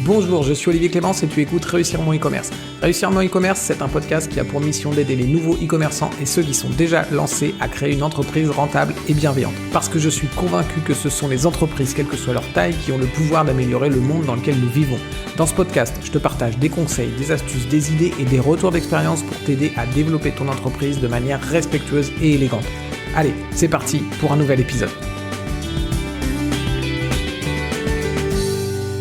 Bonjour, je suis Olivier Clémence et tu écoutes Réussir mon e-commerce. Réussir mon e-commerce, c'est un podcast qui a pour mission d'aider les nouveaux e-commerçants et ceux qui sont déjà lancés à créer une entreprise rentable et bienveillante. Parce que je suis convaincu que ce sont les entreprises, quelle que soit leur taille, qui ont le pouvoir d'améliorer le monde dans lequel nous vivons. Dans ce podcast, je te partage des conseils, des astuces, des idées et des retours d'expérience pour t'aider à développer ton entreprise de manière respectueuse et élégante. Allez, c'est parti pour un nouvel épisode.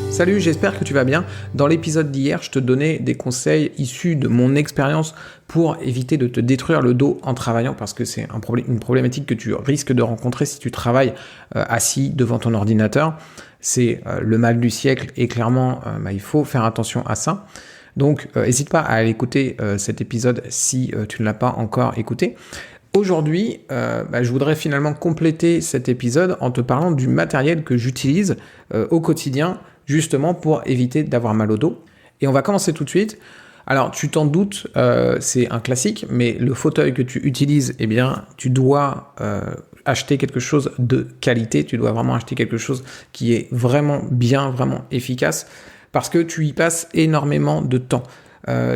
Salut, j'espère que tu vas bien. Dans l'épisode d'hier, je te donnais des conseils issus de mon expérience pour éviter de te détruire le dos en travaillant parce que c'est une problématique que tu risques de rencontrer si tu travailles assis devant ton ordinateur. C'est le mal du siècle et clairement, il faut faire attention à ça. Donc, n'hésite pas à aller écouter cet épisode si tu ne l'as pas encore écouté. Aujourd'hui, je voudrais finalement compléter cet épisode en te parlant du matériel que j'utilise au quotidien justement pour éviter d'avoir mal au dos. Et on va commencer tout de suite. Alors, tu t'en doutes, c'est un classique, mais le fauteuil que tu utilises, eh bien, tu dois acheter quelque chose de qualité. Tu dois vraiment acheter quelque chose qui est vraiment bien, vraiment efficace, parce que tu y passes énormément de temps.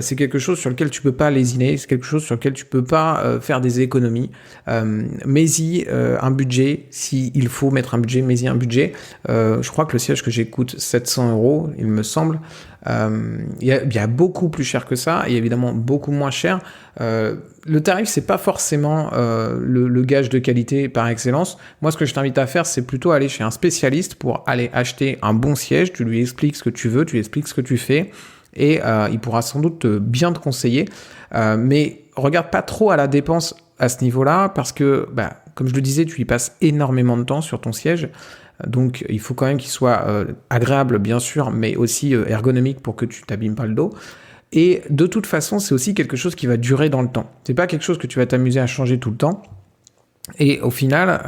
C'est quelque chose sur lequel tu peux pas lésiner, c'est quelque chose sur lequel tu peux pas faire des économies. Mets-y un budget, s'il faut mettre un budget, mets-y un budget. Je crois que le siège que j'ai coûte 700 €, il me semble. Il y a beaucoup plus cher que ça et évidemment beaucoup moins cher. Le tarif, c'est pas forcément le gage de qualité par excellence. Moi, ce que je t'invite à faire, c'est plutôt aller chez un spécialiste pour aller acheter un bon siège. Tu lui expliques ce que tu veux, tu lui expliques ce que tu fais. Et il pourra sans doute bien te conseiller. Mais regarde pas trop à la dépense à ce niveau-là parce que, comme je le disais, tu y passes énormément de temps sur ton siège. Donc, il faut quand même qu'il soit agréable, bien sûr, mais aussi ergonomique pour que tu t'abîmes pas le dos. Et de toute façon, c'est aussi quelque chose qui va durer dans le temps. C'est pas quelque chose que tu vas t'amuser à changer tout le temps. Et au final,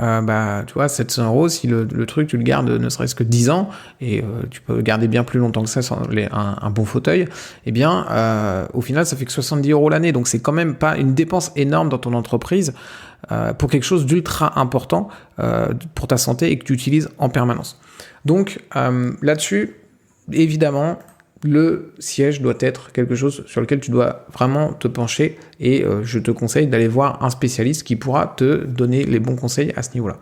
tu vois, 700 €, si le truc, tu le gardes ne serait-ce que 10 ans, et tu peux le garder bien plus longtemps que ça sans un bon fauteuil, eh bien, au final, ça fait que 70 € l'année. Donc, c'est quand même pas une dépense énorme dans ton entreprise pour quelque chose d'ultra important pour ta santé et que tu utilises en permanence. Donc, là-dessus, évidemment, le siège doit être quelque chose sur lequel tu dois vraiment te pencher et je te conseille d'aller voir un spécialiste qui pourra te donner les bons conseils à ce niveau-là.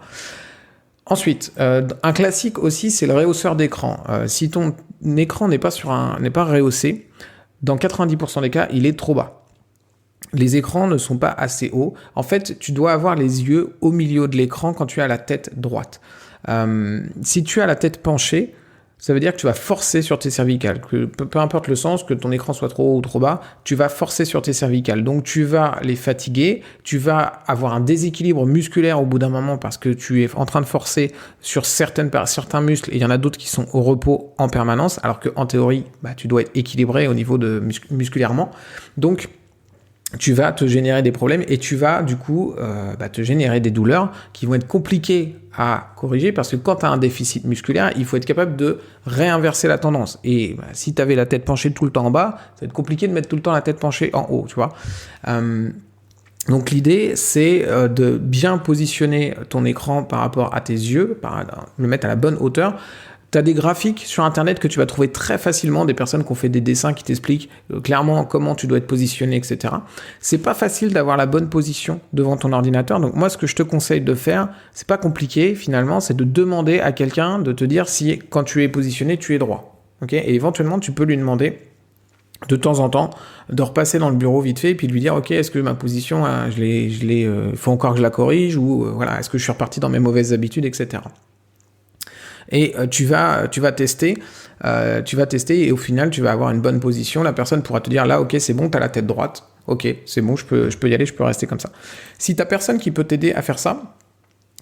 Ensuite, un classique aussi, c'est le rehausseur d'écran. Si ton écran n'est pas rehaussé, dans 90% des cas, il est trop bas. Les écrans ne sont pas assez hauts. En fait, tu dois avoir les yeux au milieu de l'écran quand tu as la tête droite. Si tu as la tête penchée, ça veut dire que tu vas forcer sur tes cervicales, que peu importe le sens, que ton écran soit trop haut ou trop bas, tu vas forcer sur tes cervicales. Donc tu vas les fatiguer, tu vas avoir un déséquilibre musculaire au bout d'un moment parce que tu es en train de forcer sur certains muscles et il y en a d'autres qui sont au repos en permanence, alors qu'en théorie, tu dois être équilibré au niveau de musculairement. Donc tu vas te générer des problèmes et tu vas du coup te générer des douleurs qui vont être compliquées à corriger parce que quand tu as un déficit musculaire, il faut être capable de réinverser la tendance. Et si tu avais la tête penchée tout le temps en bas, ça va être compliqué de mettre tout le temps la tête penchée en haut, tu vois. Donc l'idée, c'est de bien positionner ton écran par rapport à tes yeux, le mettre à la bonne hauteur. Tu as des graphiques sur Internet que tu vas trouver très facilement, des personnes qui ont fait des dessins qui t'expliquent clairement comment tu dois être positionné, etc. C'est pas facile d'avoir la bonne position devant ton ordinateur. Donc moi, ce que je te conseille de faire, c'est pas compliqué finalement, c'est de demander à quelqu'un de te dire si quand tu es positionné, tu es droit. Okay ? Et éventuellement, tu peux lui demander de temps en temps de repasser dans le bureau vite fait et puis de lui dire ok, est-ce que ma position, faut encore que je la corrige ou est-ce que je suis reparti dans mes mauvaises habitudes, etc. Et tu vas tester et au final tu vas avoir une bonne position. La personne pourra te dire là ok c'est bon, t'as la tête droite, ok c'est bon, je peux y aller, je peux rester comme ça. Si t'as personne qui peut t'aider à faire ça,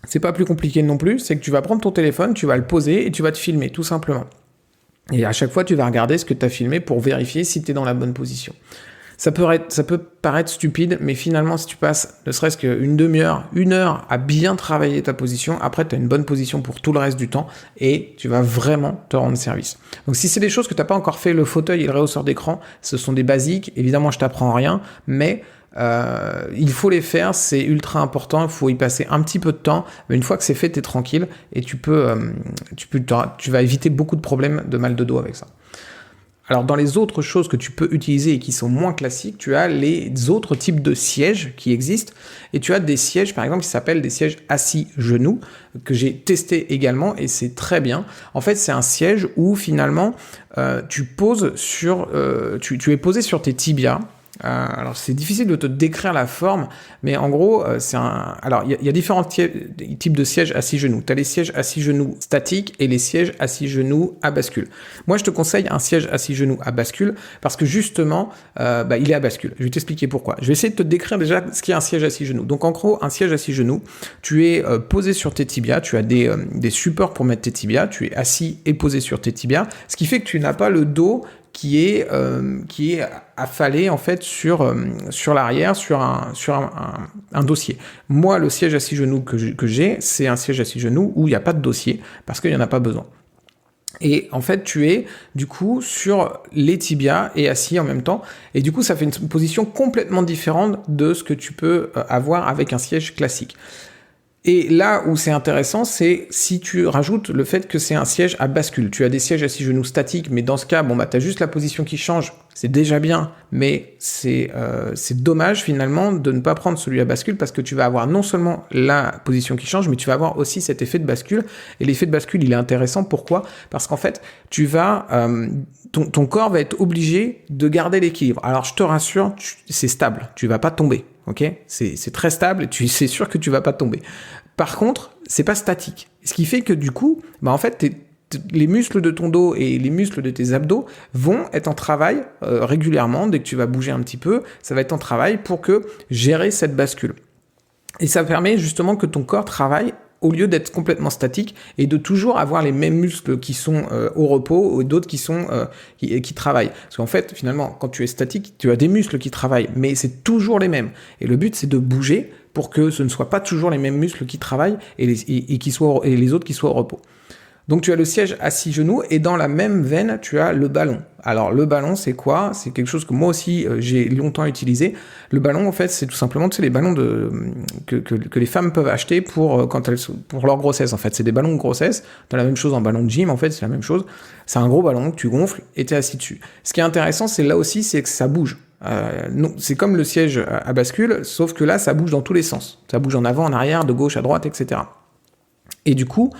c'est pas plus compliqué non plus, c'est que tu vas prendre ton téléphone, tu vas le poser et tu vas te filmer tout simplement. Et à chaque fois tu vas regarder ce que t'as filmé pour vérifier si t'es dans la bonne position. Ça peut paraître stupide, mais finalement, si tu passes ne serait-ce qu'une demi-heure, 1 heure à bien travailler ta position, après, tu as une bonne position pour tout le reste du temps et tu vas vraiment te rendre service. Donc, si c'est des choses que tu n'as pas encore fait, le fauteuil et le rehausseur d'écran, ce sont des basiques. Évidemment, je t'apprends rien, mais il faut les faire, c'est ultra important, il faut y passer un petit peu de temps, mais une fois que c'est fait, tu es tranquille et tu vas éviter beaucoup de problèmes de mal de dos avec ça. Alors dans les autres choses que tu peux utiliser et qui sont moins classiques, tu as les autres types de sièges qui existent et tu as des sièges par exemple qui s'appellent des sièges assis-genoux que j'ai testé également et c'est très bien. En fait c'est un siège où finalement tu es posé sur tes tibias. Alors c'est difficile de te décrire la forme, mais en gros alors il y a différents types de sièges assis-genoux. Tu as les sièges assis-genoux statiques et les sièges assis-genoux à bascule. Moi je te conseille un siège assis-genoux à bascule parce que justement il est à bascule. Je vais t'expliquer pourquoi. Je vais essayer de te décrire déjà ce qu'est un siège assis-genoux. Donc en gros un siège assis-genoux, tu es posé sur tes tibias, tu as des supports pour mettre tes tibias, tu es assis et posé sur tes tibias, ce qui fait que tu n'as pas le dos qui est affalé en fait sur l'arrière, sur un dossier. Moi, le siège assis-genou que j'ai, c'est un siège assis-genou où il n'y a pas de dossier parce qu'il n'y en a pas besoin. Et en fait, tu es du coup sur les tibias et assis en même temps. Et du coup, ça fait une position complètement différente de ce que tu peux avoir avec un siège classique. Et là où c'est intéressant, c'est si tu rajoutes le fait que c'est un siège à bascule. Tu as des sièges assis-genoux statiques, mais dans ce cas, tu as juste la position qui change. C'est déjà bien, mais c'est dommage finalement de ne pas prendre celui à bascule parce que tu vas avoir non seulement la position qui change, mais tu vas avoir aussi cet effet de bascule. Et l'effet de bascule, il est intéressant. Pourquoi ? Parce qu'en fait, ton corps va être obligé de garder l'équilibre. Alors je te rassure, c'est stable, tu vas pas tomber. Ok, c'est très stable et c'est sûr que tu vas pas tomber. Par contre, c'est pas statique. Ce qui fait que du coup, en fait, les muscles de ton dos et les muscles de tes abdos vont être en travail régulièrement. Dès que tu vas bouger un petit peu, ça va être en travail pour gérer cette bascule. Et ça permet justement que ton corps travaille au lieu d'être complètement statique et de toujours avoir les mêmes muscles qui sont au repos ou d'autres qui travaillent. Parce qu'en fait, finalement, quand tu es statique, tu as des muscles qui travaillent, mais c'est toujours les mêmes. Et le but, c'est de bouger pour que ce ne soit pas toujours les mêmes muscles qui travaillent et les autres qui soient au repos. Donc tu as le siège assis-genou et dans la même veine, tu as le ballon. Alors le ballon, c'est quoi ? C'est quelque chose que moi aussi j'ai longtemps utilisé. Le ballon, en fait, c'est tout simplement les ballons que les femmes peuvent acheter pour leur grossesse. En fait, c'est des ballons de grossesse. Tu as la même chose en ballon de gym, en fait, c'est la même chose. C'est un gros ballon que tu gonfles et tu es assis dessus. Ce qui est intéressant, c'est là aussi, c'est que ça bouge. Non, c'est comme le siège à bascule, sauf que là, ça bouge dans tous les sens. Ça bouge en avant, en arrière, de gauche à droite, etc. Et du coup,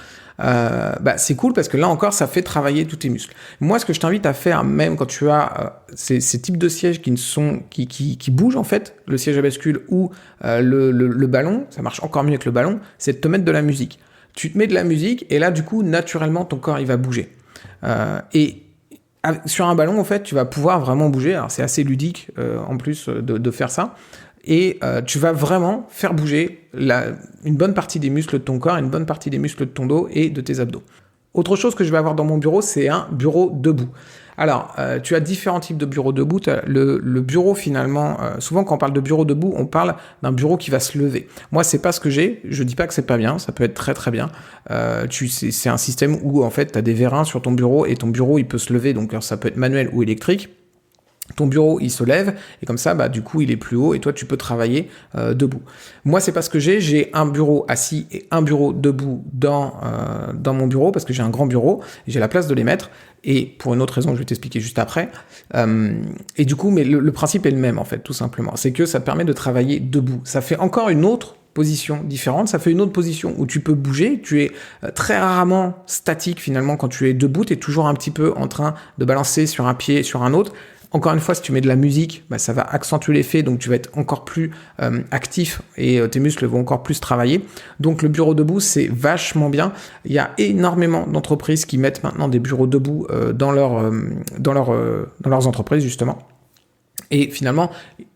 c'est cool parce que là encore, ça fait travailler tous tes muscles. Moi, ce que je t'invite à faire, même quand tu as ces types de sièges qui bougent en fait, le siège à bascule ou le ballon, ça marche encore mieux avec le ballon, c'est de te mettre de la musique. Tu te mets de la musique et là, du coup, naturellement, ton corps, il va bouger. Et sur un ballon, en fait, tu vas pouvoir vraiment bouger. Alors, c'est assez ludique en plus de faire ça. Et tu vas vraiment faire bouger une bonne partie des muscles de ton corps, une bonne partie des muscles de ton dos et de tes abdos. Autre chose que je vais avoir dans mon bureau, c'est un bureau debout. Alors, tu as différents types de bureaux debout. Le bureau, finalement, souvent quand on parle de bureau debout, on parle d'un bureau qui va se lever. Moi, c'est pas ce que j'ai. Je dis pas que c'est pas bien. Ça peut être très très bien. C'est un système où, en fait, tu as des vérins sur ton bureau et ton bureau, il peut se lever. Donc, ça peut être manuel ou électrique. Ton bureau, il se lève et comme ça, du coup, il est plus haut et toi, tu peux travailler debout. Moi, c'est pas ce que j'ai. J'ai un bureau assis et un bureau debout dans mon bureau parce que j'ai un grand bureau et j'ai la place de les mettre. Et pour une autre raison, je vais t'expliquer juste après. Et du coup, mais le principe est le même en fait, tout simplement. C'est que ça te permet de travailler debout. Ça fait encore une autre position différente, ça fait une autre position où tu peux bouger, tu es très rarement statique finalement quand tu es debout, tu es toujours un petit peu en train de balancer sur un pied, sur un autre. Encore une fois, si tu mets de la musique, ça va accentuer l'effet, donc tu vas être encore plus actif et tes muscles vont encore plus travailler. Donc le bureau debout, c'est vachement bien. Il y a énormément d'entreprises qui mettent maintenant des bureaux debout dans leurs entreprises, justement. Et finalement,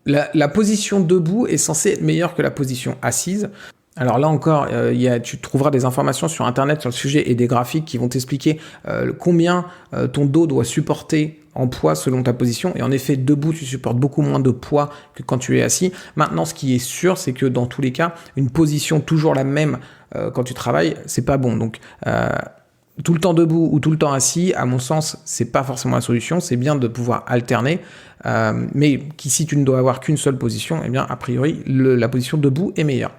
la position debout est censée être meilleure que la position assise. Alors là encore, tu trouveras des informations sur Internet sur le sujet et des graphiques qui vont t'expliquer combien ton dos doit supporter en poids selon ta position. Et en effet, debout, tu supportes beaucoup moins de poids que quand tu es assis. Maintenant, ce qui est sûr, c'est que dans tous les cas, une position toujours la même quand tu travailles, c'est pas bon. Donc, tout le temps debout ou tout le temps assis, à mon sens, c'est pas forcément la solution. C'est bien de pouvoir alterner, mais si tu ne dois avoir qu'une seule position, eh bien, a priori, la position debout est meilleure.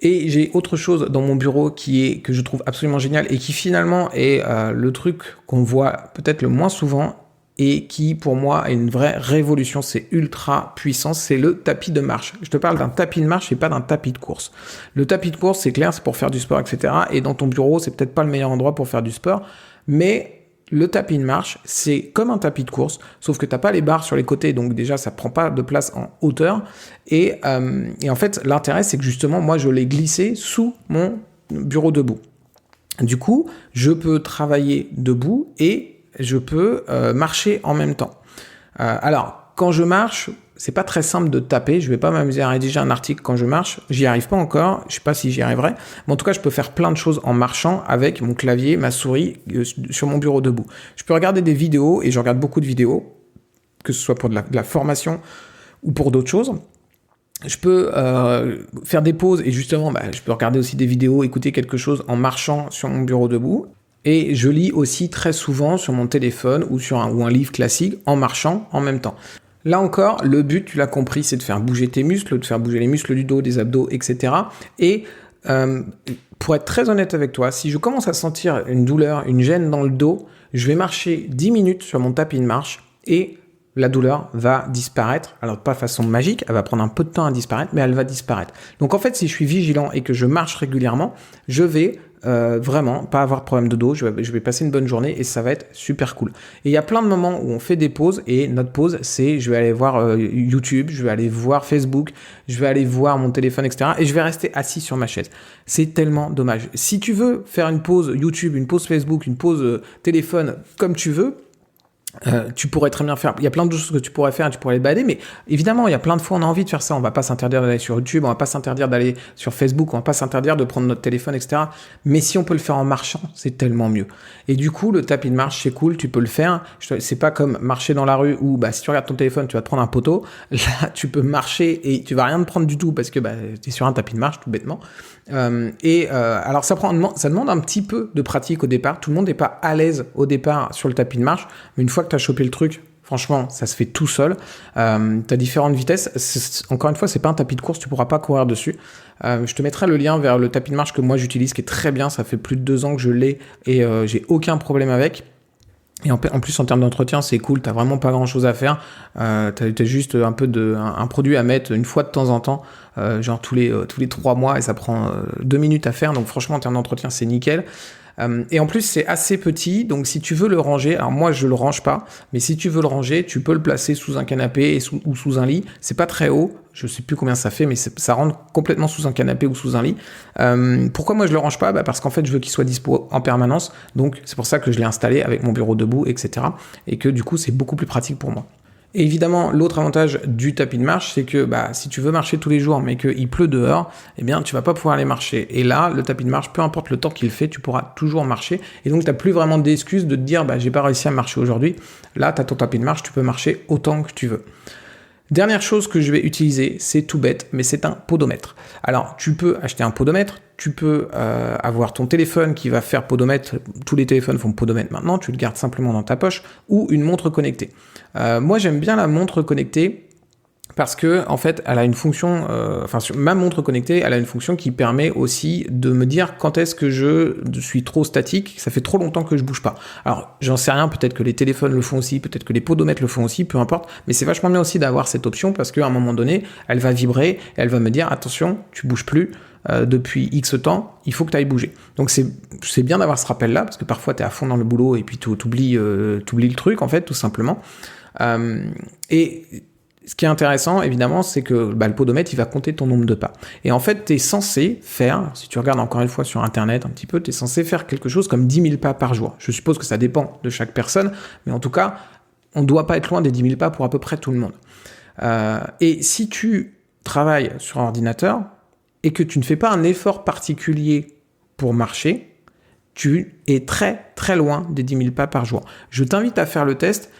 Et j'ai autre chose dans mon bureau que je trouve absolument génial et qui finalement est le truc qu'on voit peut-être le moins souvent et qui pour moi est une vraie révolution, c'est ultra puissant, c'est le tapis de marche. Je te parle d'un tapis de marche et pas d'un tapis de course. Le tapis de course, c'est clair, c'est pour faire du sport, etc. Et dans ton bureau, c'est peut-être pas le meilleur endroit pour faire du sport, mais le tapis de marche, c'est comme un tapis de course, sauf que t'as pas les barres sur les côtés, donc déjà ça prend pas de place en hauteur. Et en fait, l'intérêt, c'est que justement, moi, je l'ai glissé sous mon bureau debout. Du coup, je peux travailler debout et je peux marcher en même temps. Alors, quand je marche, c'est pas très simple de taper. Je vais pas m'amuser à rédiger un article quand je marche. J'y arrive pas encore. Je sais pas si j'y arriverai. Mais en tout cas, je peux faire plein de choses en marchant avec mon clavier, ma souris sur mon bureau debout. Je peux regarder des vidéos et je regarde beaucoup de vidéos, que ce soit pour de la formation ou pour d'autres choses. Je peux faire des pauses et justement, je peux regarder aussi des vidéos, écouter quelque chose en marchant sur mon bureau debout. Et je lis aussi très souvent sur mon téléphone ou sur un livre classique en marchant en même temps. Là encore, le but, tu l'as compris, c'est de faire bouger tes muscles, de faire bouger les muscles du dos, des abdos, etc. Et pour être très honnête avec toi, si je commence à sentir une douleur, une gêne dans le dos, je vais marcher 10 minutes sur mon tapis de marche et la douleur va disparaître. Alors pas de façon magique, elle va prendre un peu de temps à disparaître, mais elle va disparaître. Donc en fait, si je suis vigilant et que je marche régulièrement, je vais vraiment pas avoir de problème de dos, je vais passer une bonne journée et ça va être super cool. Et il y a plein de moments où on fait des pauses et notre pause, c'est je vais aller voir YouTube, je vais aller voir Facebook, je vais aller voir mon téléphone, etc. Et je vais rester assis sur ma chaise. C'est tellement dommage. Si tu veux faire une pause YouTube, une pause Facebook, une pause téléphone, comme tu veux, tu pourrais très bien faire, il y a plein de choses que tu pourrais faire, tu pourrais les balader, mais évidemment, il y a plein de fois on a envie de faire ça, on va pas s'interdire d'aller sur YouTube, on va pas s'interdire d'aller sur Facebook, on va pas s'interdire de prendre notre téléphone, etc. Mais si on peut le faire en marchant, c'est tellement mieux. Et du coup, le tapis de marche, c'est cool, tu peux le faire. C'est pas comme marcher dans la rue où, si tu regardes ton téléphone, tu vas te prendre un poteau. Là, tu peux marcher et tu vas rien te prendre du tout parce que, tu es sur un tapis de marche, tout bêtement. Alors ça demande un petit peu de pratique au départ. Tout le monde n'est pas à l'aise au départ sur le tapis de marche, mais une fois que tu as chopé le truc, franchement, ça se fait tout seul. Tu as différentes vitesses. Encore une fois, c'est pas un tapis de course, tu pourras pas courir dessus. Je te mettrai le lien vers le tapis de marche que moi j'utilise, qui est très bien. Ça fait plus de 2 ans que je l'ai et j'ai aucun problème avec. Et en plus, en termes d'entretien, c'est cool, t'as vraiment pas grand chose à faire. T'as juste un peu un produit à mettre une fois de temps en temps, genre tous les 3 mois, et ça prend 2 minutes à faire. Donc franchement, en termes d'entretien, c'est nickel. Et en plus, c'est assez petit, donc si tu veux le ranger, alors moi je le range pas, mais si tu veux le ranger, tu peux le placer sous un canapé ou sous un lit. C'est pas très haut, je sais plus combien ça fait, mais ça rentre complètement sous un canapé ou sous un lit. Pourquoi moi je le range pas ? Parce qu'en fait je veux qu'il soit dispo en permanence, donc c'est pour ça que je l'ai installé avec mon bureau debout, etc. Et que du coup c'est beaucoup plus pratique pour moi. Et évidemment, l'autre avantage du tapis de marche, c'est que si tu veux marcher tous les jours, mais qu'il pleut dehors, eh bien, tu vas pas pouvoir aller marcher. Et là, le tapis de marche, peu importe le temps qu'il fait, tu pourras toujours marcher. Et donc, tu n'as plus vraiment d'excuses de te dire, j'ai pas réussi à marcher aujourd'hui. Là, tu as ton tapis de marche, tu peux marcher autant que tu veux. Dernière chose que je vais utiliser, c'est tout bête, mais c'est un podomètre. Alors, tu peux acheter un podomètre, tu peux avoir ton téléphone qui va faire podomètre, tous les téléphones font podomètre maintenant, tu le gardes simplement dans ta poche, ou une montre connectée. Moi, j'aime bien la montre connectée, parce que en fait, elle a une fonction, sur ma montre connectée, elle a une fonction qui permet aussi de me dire quand est-ce que je suis trop statique, ça fait trop longtemps que je bouge pas. Alors, j'en sais rien, peut-être que les téléphones le font aussi, peut-être que les podomètres le font aussi, peu importe, mais c'est vachement bien aussi d'avoir cette option parce qu'à un moment donné, elle va vibrer, et elle va me dire attention, tu bouges plus depuis X temps, il faut que tu ailles bouger. Donc c'est bien d'avoir ce rappel-là parce que parfois tu es à fond dans le boulot et puis tu oublies le truc en fait, tout simplement. Et ce qui est intéressant, évidemment, c'est que le podomètre, il va compter ton nombre de pas. Et en fait, tu es censé faire, si tu regardes encore une fois sur Internet un petit peu, tu es censé faire quelque chose comme 10 000 pas par jour. Je suppose que ça dépend de chaque personne, mais en tout cas, on ne doit pas être loin des 10 000 pas pour à peu près tout le monde. Et si tu travailles sur un ordinateur et que tu ne fais pas un effort particulier pour marcher, tu es très très loin des 10 000 pas par jour. Je t'invite à faire le test.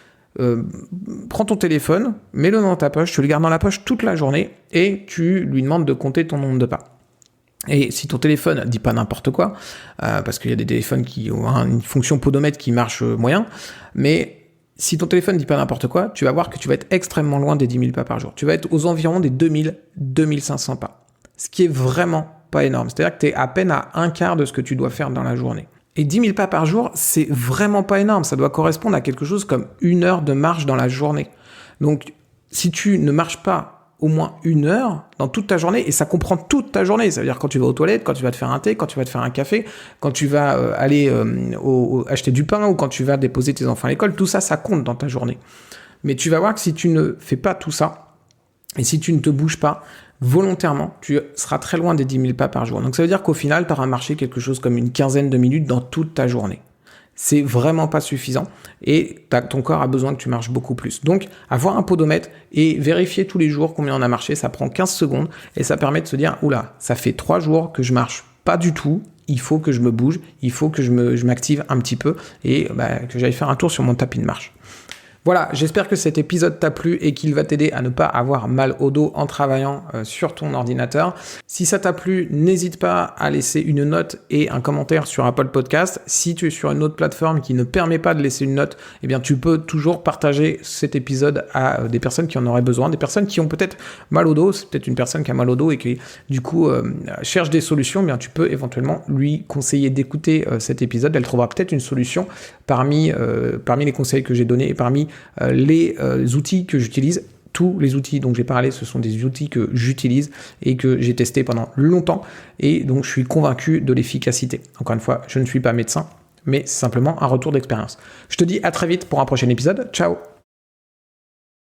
Prends ton téléphone, mets-le dans ta poche, tu le gardes dans la poche toute la journée et tu lui demandes de compter ton nombre de pas. Et si ton téléphone dit pas n'importe quoi, parce qu'il y a des téléphones qui ont une fonction podomètre qui marche moyen, mais si ton téléphone dit pas n'importe quoi, tu vas voir que tu vas être extrêmement loin des 10 000 pas par jour. Tu vas être aux environs des 2 500 pas. Ce qui est vraiment pas énorme. C'est-à-dire que tu es à peine à un quart de ce que tu dois faire dans la journée. Et 10 000 pas par jour, c'est vraiment pas énorme. Ça doit correspondre à quelque chose comme 1 heure de marche dans la journée. Donc, si tu ne marches pas au moins 1 heure dans toute ta journée, et ça comprend toute ta journée, ça veut dire quand tu vas aux toilettes, quand tu vas te faire un thé, quand tu vas te faire un café, quand tu vas aller acheter du pain ou quand tu vas déposer tes enfants à l'école, tout ça, ça compte dans ta journée. Mais tu vas voir que si tu ne fais pas tout ça, et si tu ne te bouges pas, volontairement, tu seras très loin des 10 000 pas par jour. Donc ça veut dire qu'au final, tu auras marché quelque chose comme une quinzaine de minutes dans toute ta journée. C'est vraiment pas suffisant et ton corps a besoin que tu marches beaucoup plus. Donc, avoir un podomètre et vérifier tous les jours combien on a marché, ça prend 15 secondes et ça permet de se dire, oula, ça fait 3 jours que je marche pas du tout, il faut que je me bouge, il faut que je m'active un petit peu et que j'aille faire un tour sur mon tapis de marche. Voilà, j'espère que cet épisode t'a plu et qu'il va t'aider à ne pas avoir mal au dos en travaillant sur ton ordinateur. Si ça t'a plu, n'hésite pas à laisser une note et un commentaire sur Apple Podcast. Si tu es sur une autre plateforme qui ne permet pas de laisser une note, eh bien tu peux toujours partager cet épisode à des personnes qui en auraient besoin, des personnes qui ont peut-être mal au dos. C'est peut-être une personne qui a mal au dos et qui du coup cherche des solutions. Eh bien tu peux éventuellement lui conseiller d'écouter cet épisode. Elle trouvera peut-être une solution parmi les conseils que j'ai donnés et parmi les outils que j'utilise. Tous les outils dont j'ai parlé, ce sont des outils que j'utilise et que j'ai testés pendant longtemps et donc je suis convaincu de l'efficacité. Encore une fois, je ne suis pas médecin, mais c'est simplement un retour d'expérience. Je te dis à très vite pour un prochain épisode. Ciao!